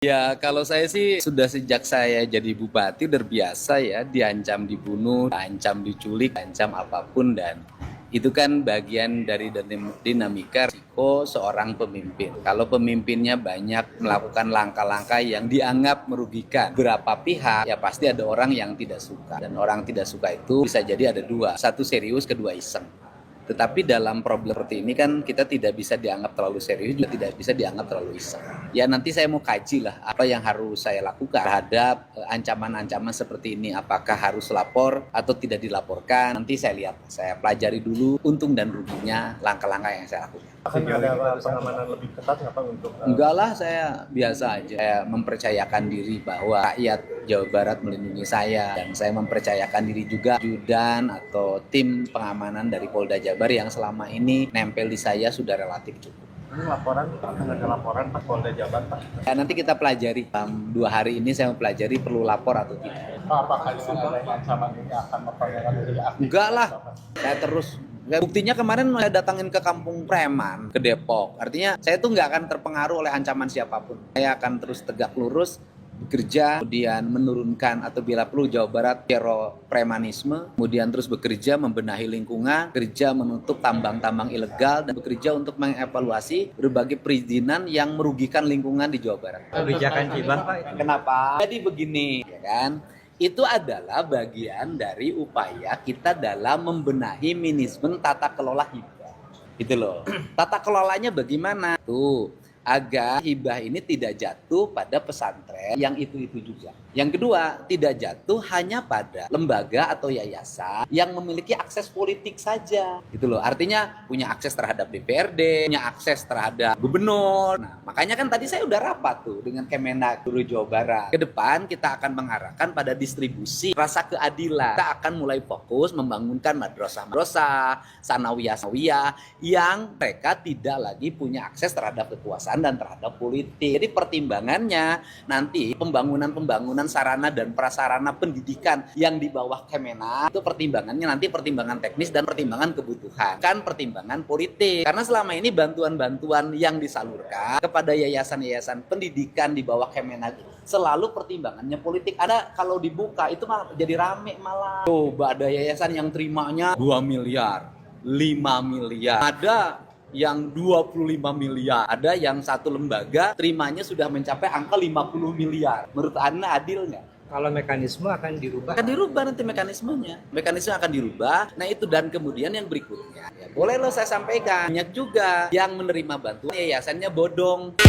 Ya, kalau saya sih sudah sejak saya jadi bupati udah biasa ya diancam dibunuh, diancam diculik, diancam apapun dan itu kan bagian dari dinamika risiko seorang pemimpin. Kalau pemimpinnya banyak melakukan langkah-langkah yang dianggap merugikan beberapa pihak, ya pasti ada orang yang tidak suka. Dan orang tidak suka itu bisa jadi ada dua, satu serius, kedua iseng. Tetapi dalam problem seperti ini kan kita tidak bisa dianggap terlalu serius, juga tidak bisa dianggap terlalu iseng. Ya nanti saya mau kaji lah apa yang harus saya lakukan terhadap ancaman-ancaman seperti ini. Apakah harus lapor atau tidak dilaporkan? Nanti saya lihat, saya pelajari dulu untung dan ruginya langkah-langkah yang saya lakukan. Akan ada pengamanan lebih ketat nggak Pak untuk? Enggak lah, saya biasa aja. Saya mempercayakan diri bahwa rakyat Jawa Barat melindungi saya. Dan saya mempercayakan diri juga ajudan atau tim pengamanan dari Polda Jabar yang selama ini nempel di saya sudah relatif cukup. Ini laporan, akan ada laporan Pak Polda Jabar Pak. Ya, nanti kita pelajari. 2 hari ini saya mempelajari perlu lapor atau tidak. Pak, apakah dengan adanya ancaman ini akan memperlihatkan diri aktif? Enggak lah, saya terus. Buktinya kemarin saya datangin ke Kampung Preman, ke Depok. Artinya saya tuh nggak akan terpengaruh oleh ancaman siapapun. Saya akan terus tegak lurus, bekerja, kemudian menurunkan atau bila perlu Jawa Barat zero premanisme, kemudian terus bekerja membenahi lingkungan, kerja menutup tambang-tambang ilegal, dan bekerja untuk mengevaluasi berbagai perizinan yang merugikan lingkungan di Jawa Barat. Kebijakan hibah Pak. Kenapa? Jadi begini, ya kan? Itu adalah bagian dari upaya kita dalam membenahi manajemen tata kelola hibah. Gitu loh. Tata kelolanya bagaimana? Tuh, agar hibah ini tidak jatuh pada pesantren yang itu-itu juga. Yang kedua, tidak jatuh hanya pada lembaga atau yayasan yang memiliki akses politik saja. Gitu loh. Artinya punya akses terhadap DPRD, punya akses terhadap gubernur. Nah, makanya kan tadi saya udah rapat tuh dengan Kemenak Guru Jawa Barat. Ke depan kita akan mengarahkan pada distribusi rasa keadilan. Kita akan mulai fokus membangunkan madrasah-madrasah, sanawiyah-sanawiyah yang mereka tidak lagi punya akses terhadap kekuasaan dan terhadap politik. Jadi pertimbangannya nanti pembangunan sarana dan prasarana pendidikan yang di bawah Kemenak itu pertimbangannya nanti pertimbangan teknis dan pertimbangan kebutuhan, kan pertimbangan politik. Karena selama ini bantuan-bantuan yang disalurkan kepada yayasan-yayasan pendidikan di bawah Kemenak selalu pertimbangannya politik. Ada kalau dibuka itu malah jadi rame malah. Coba ada yayasan yang terimanya 2 miliar, 5 miliar. Ada yang 25 miliar. Ada yang satu lembaga terimanya sudah mencapai angka 50 miliar. Menurut Anda adil nggak? Kalau mekanisme akan dirubah. Akan dirubah nanti mekanismenya. Mekanisme akan dirubah. Nah itu dan kemudian yang berikutnya. Ya, boleh loh saya sampaikan. Banyak juga yang menerima bantuan yayasannya bodong.